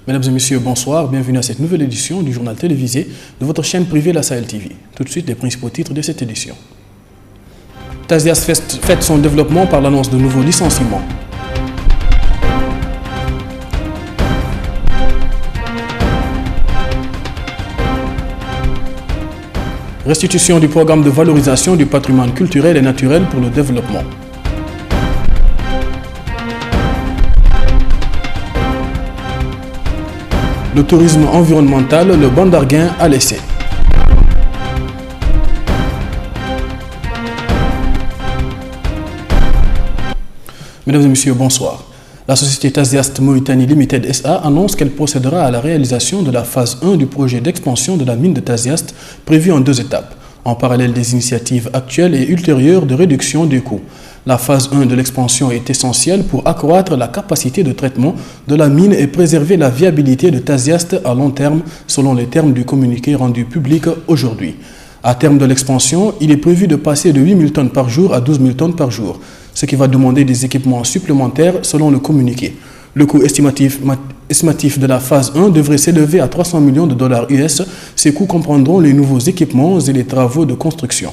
Mesdames et messieurs, bonsoir. Bienvenue à cette nouvelle édition du journal télévisé de votre chaîne privée La Sahel TV. Tout de suite, les principaux titres de cette édition. TASIAS fête son développement par l'annonce de nouveaux licenciements. Restitution du programme de valorisation du patrimoine culturel et naturel pour le développement. Le tourisme environnemental, le Bandarguin a laissé. Mesdames et messieurs, bonsoir. La société TASIAS Mauritanie Limited SA annonce qu'elle procédera à la réalisation de la phase 1 du projet d'expansion de la mine de TASIAS prévue en 2 étapes, en parallèle des initiatives actuelles et ultérieures de réduction des coûts. La phase 1 de l'expansion est essentielle pour accroître la capacité de traitement de la mine et préserver la viabilité de TASIAS à long terme, selon les termes du communiqué rendu public aujourd'hui. À terme de l'expansion, il est prévu de passer de 8 000 tonnes par jour à 12 000 tonnes par jour, ce qui va demander des équipements supplémentaires selon le communiqué. Le coût estimatif de la phase 1 devrait s'élever à 300 millions de dollars US. Ces coûts comprendront les nouveaux équipements et les travaux de construction.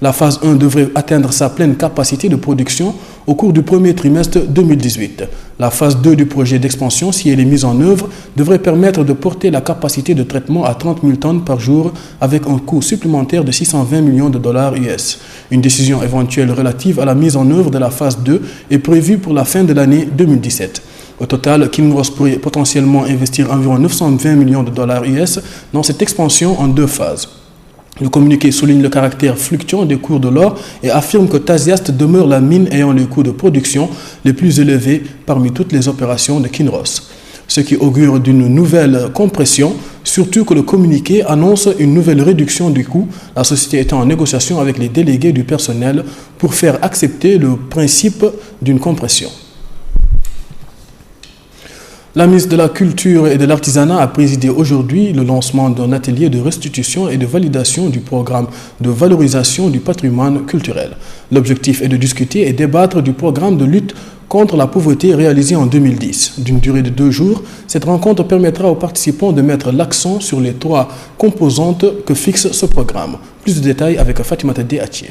La phase 1 devrait atteindre sa pleine capacité de production au cours du premier trimestre 2018. La phase 2 du projet d'expansion, si elle est mise en œuvre, devrait permettre de porter la capacité de traitement à 30 000 tonnes par jour avec un coût supplémentaire de 620 millions de dollars US. Une décision éventuelle relative à la mise en œuvre de la phase 2 est prévue pour la fin de l'année 2017. Au total, Kinross pourrait potentiellement investir environ 920 millions de dollars US dans cette expansion en 2 phases. Le communiqué souligne le caractère fluctuant des cours de l'or et affirme que TASIAS demeure la mine ayant les coûts de production les plus élevés parmi toutes les opérations de Kinross, ce qui augure d'une nouvelle compression, surtout que le communiqué annonce une nouvelle réduction du coût, la société étant en négociation avec les délégués du personnel pour faire accepter le principe d'une compression. La ministre de la Culture et de l'Artisanat a présidé aujourd'hui le lancement d'un atelier de restitution et de validation du programme de valorisation du patrimoine culturel. L'objectif est de discuter et débattre du programme de lutte contre la pauvreté réalisé en 2010. D'une durée de 2 jours, cette rencontre permettra aux participants de mettre l'accent sur les 3 composantes que fixe ce programme. Plus de détails avec Fatimata Déatier.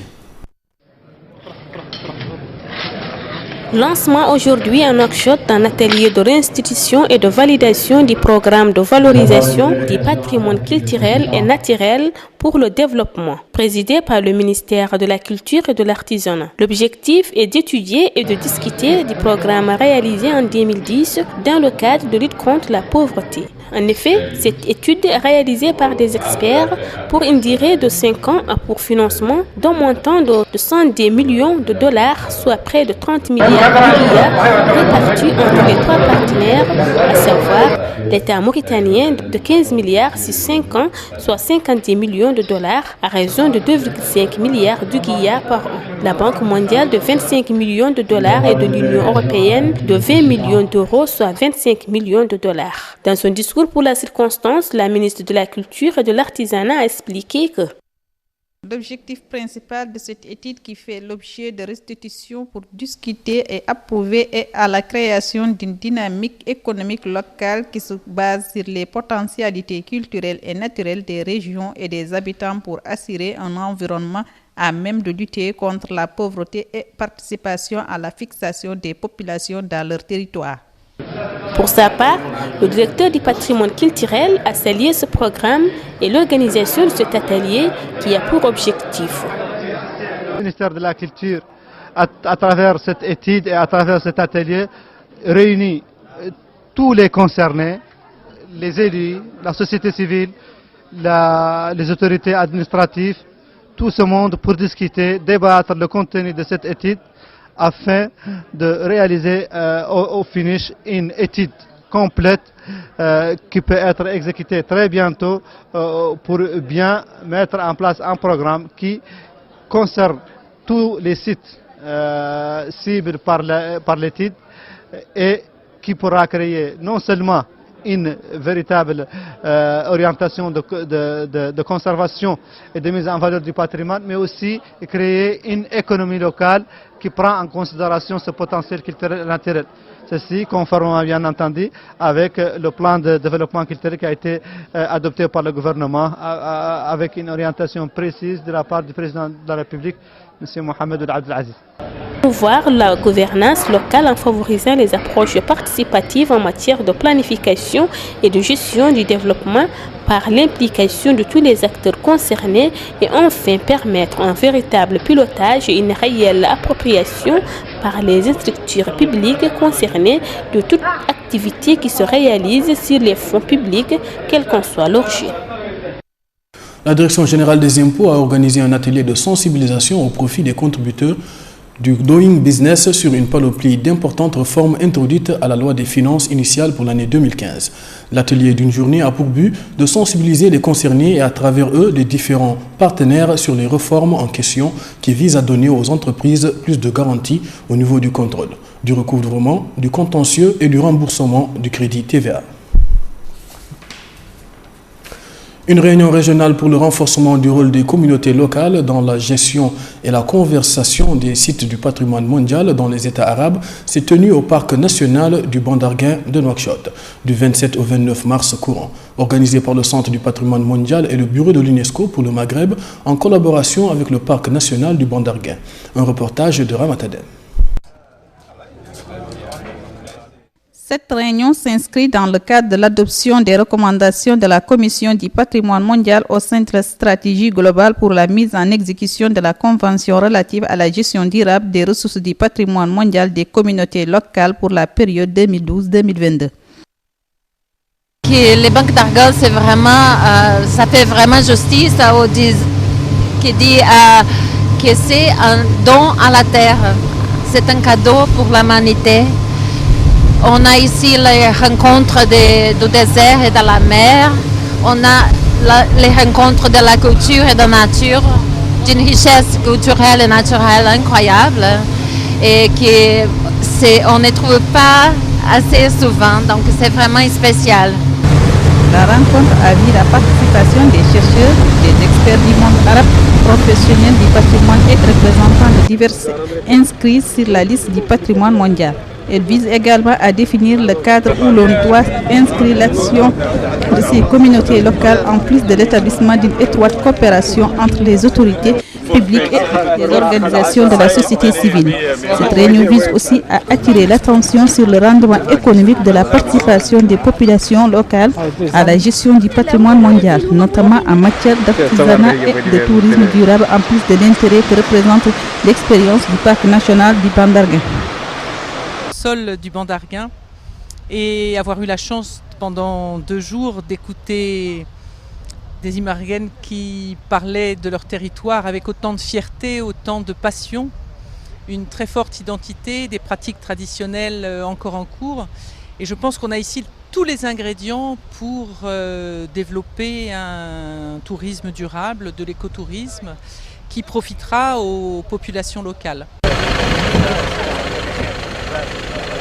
Lancement aujourd'hui en Nouakchott d'un atelier de réinstitution et de validation du programme de valorisation du patrimoine culturel et naturel pour le développement, présidé par le ministère de la Culture et de l'Artisanat. L'objectif est d'étudier et de discuter du programme réalisé en 2010 dans le cadre de lutte contre la pauvreté. En effet, cette étude est réalisée par des experts pour une durée de 5 ans pour financement d'un montant de 110 millions de dollars, soit près de 30 milliards répartis entre les 3 partenaires, à savoir l'État mauritanien de 15 milliards sur 5 ans, soit 50 millions de dollars, à raison de 2,5 milliards de guillards par an. La Banque mondiale de 25 millions de dollars et de l'Union européenne de 20 millions d'euros, soit 25 millions de dollars. Dans son discours pour la circonstance, la ministre de la Culture et de l'Artisanat a expliqué que l'objectif principal de cette étude qui fait l'objet de restitution pour discuter et approuver est à la création d'une dynamique économique locale qui se base sur les potentialités culturelles et naturelles des régions et des habitants pour assurer un environnement à même de lutter contre la pauvreté et participation à la fixation des populations dans leur territoire. Pour sa part, le directeur du patrimoine culturel a salué ce programme et l'organisation de cet atelier qui a pour objectif. Le ministère de la Culture, à travers cette étude et à travers cet atelier, réunit tous les concernés, les élus, la société civile, les autorités administratives, tout ce monde pour discuter, débattre le contenu de cette étude, afin de réaliser au finish une étude complète qui peut être exécutée très bientôt pour bien mettre en place un programme qui concerne tous les sites cibles par l'étude et qui pourra créer non seulement une véritable orientation de conservation et de mise en valeur du patrimoine, mais aussi créer une économie locale qui prend en considération ce potentiel culturel et naturel. Ceci conformément bien entendu avec le plan de développement culturel qui a été adopté par le gouvernement avec une orientation précise de la part du président de la République, M. Mohamed Abdelaziz. Promouvoir la gouvernance locale en favorisant les approches participatives en matière de planification et de gestion du développement par l'implication de tous les acteurs concernés et enfin permettre un véritable pilotage et une réelle appropriation par les structures publiques concernées de toute activité qui se réalise sur les fonds publics, quel qu'en soit l'objet. La Direction générale des impôts a organisé un atelier de sensibilisation au profit des contributeurs du Doing Business sur une panoplie d'importantes réformes introduites à la loi des finances initiale pour l'année 2015. L'atelier d'une journée a pour but de sensibiliser les concernés et à travers eux les différents partenaires sur les réformes en question qui visent à donner aux entreprises plus de garanties au niveau du contrôle, du recouvrement, du contentieux et du remboursement du crédit TVA. Une réunion régionale pour le renforcement du rôle des communautés locales dans la gestion et la conservation des sites du patrimoine mondial dans les États arabes s'est tenue au parc national du Bandarguin de Nouakchott du 27 au 29 mars courant, organisée par le Centre du patrimoine mondial et le Bureau de l'UNESCO pour le Maghreb en collaboration avec le parc national du Bandarguin. Un reportage de Ramatadem. Cette réunion s'inscrit dans le cadre de l'adoption des recommandations de la Commission du patrimoine mondial au sein de la stratégie globale pour la mise en exécution de la Convention relative à la gestion durable des ressources du patrimoine mondial des communautés locales pour la période 2012-2022. Les banques d'argent, c'est vraiment, ça fait vraiment justice qui dit que c'est un don à la terre, c'est un cadeau pour l'humanité. On a ici les rencontres du désert et de la mer. On a les rencontres de la culture et de la nature, d'une richesse culturelle et naturelle incroyable et on ne trouve pas assez souvent, donc c'est vraiment spécial. La rencontre a vu la participation des chercheurs, des experts du monde arabe, professionnels du patrimoine et représentants de divers inscrits sur la liste du patrimoine mondial. Elle vise également à définir le cadre où l'on doit inscrire l'action de ces communautés locales en plus de l'établissement d'une étroite coopération entre les autorités publiques et les organisations de la société civile. Cette réunion vise aussi à attirer l'attention sur le rendement économique de la participation des populations locales à la gestion du patrimoine mondial, notamment en matière d'artisanat et de tourisme durable, en plus de l'intérêt que représente l'expérience du parc national du Bandarguin. Du Bandarguin et avoir eu la chance pendant 2 jours d'écouter des Imarguennes qui parlaient de leur territoire avec autant de fierté, autant de passion, une très forte identité, des pratiques traditionnelles encore en cours. Et je pense qu'on a ici tous les ingrédients pour développer un tourisme durable, de l'écotourisme, qui profitera aux populations locales.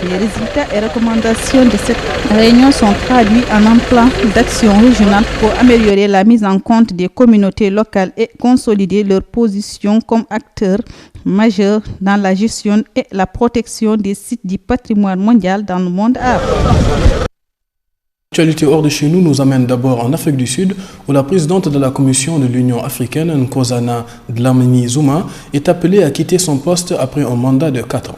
Les résultats et recommandations de cette réunion sont traduits en un plan d'action régional pour améliorer la mise en compte des communautés locales et consolider leur position comme acteurs majeurs dans la gestion et la protection des sites du patrimoine mondial dans le monde arabe. L'actualité hors de chez nous nous amène d'abord en Afrique du Sud, où la présidente de la Commission de l'Union africaine, Nkosana Dlamini-Zuma, est appelée à quitter son poste après un mandat de 4 ans.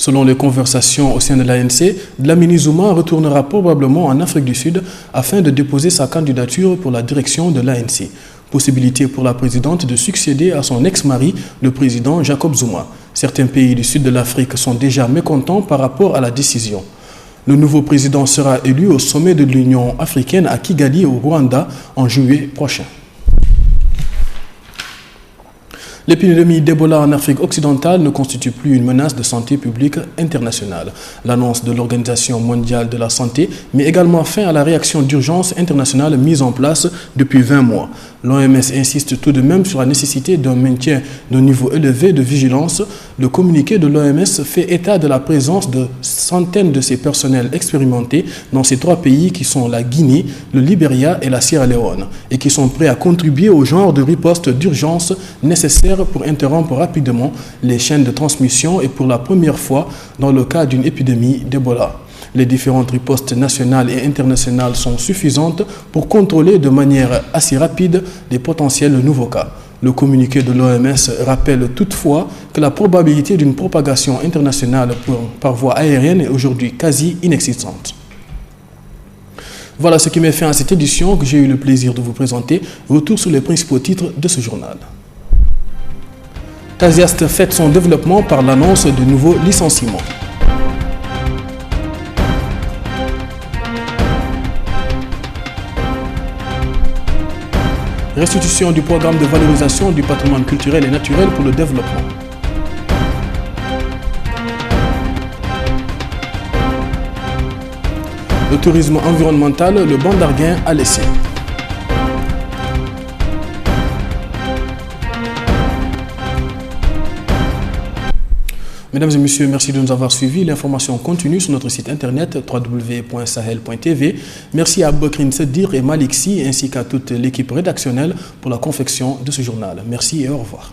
Selon les conversations au sein de l'ANC, Dlamini-Zuma retournera probablement en Afrique du Sud afin de déposer sa candidature pour la direction de l'ANC. Possibilité pour la présidente de succéder à son ex-mari, le président Jacob Zuma. Certains pays du sud de l'Afrique sont déjà mécontents par rapport à la décision. Le nouveau président sera élu au sommet de l'Union africaine à Kigali, au Rwanda, en juillet prochain. L'épidémie d'Ebola en Afrique occidentale ne constitue plus une menace de santé publique internationale. L'annonce de l'Organisation mondiale de la santé met également fin à la réaction d'urgence internationale mise en place depuis 20 mois. L'OMS insiste tout de même sur la nécessité d'un maintien d'un niveau élevé de vigilance. Le communiqué de l'OMS fait état de la présence de centaines de ces personnels expérimentés dans ces 3 pays qui sont la Guinée, le Libéria et la Sierra Leone et qui sont prêts à contribuer au genre de riposte d'urgence nécessaire pour interrompre rapidement les chaînes de transmission et pour la première fois dans le cas d'une épidémie d'Ebola. Les différentes ripostes nationales et internationales sont suffisantes pour contrôler de manière assez rapide les potentiels nouveaux cas. Le communiqué de l'OMS rappelle toutefois que la probabilité d'une propagation internationale par voie aérienne est aujourd'hui quasi inexistante. Voilà ce qui met fin à cette édition que j'ai eu le plaisir de vous présenter. Retour sur les principaux titres de ce journal. TASIAST fête son développement par l'annonce de nouveaux licenciements. Restitution du programme de valorisation du patrimoine culturel et naturel pour le développement. Le tourisme environnemental, le banc d'Arguin a laissé. Mesdames et messieurs, merci de nous avoir suivis. L'information continue sur notre site internet www.sahel.tv. Merci à Bokrine Sedir et Malik Si ainsi qu'à toute l'équipe rédactionnelle pour la confection de ce journal. Merci et au revoir.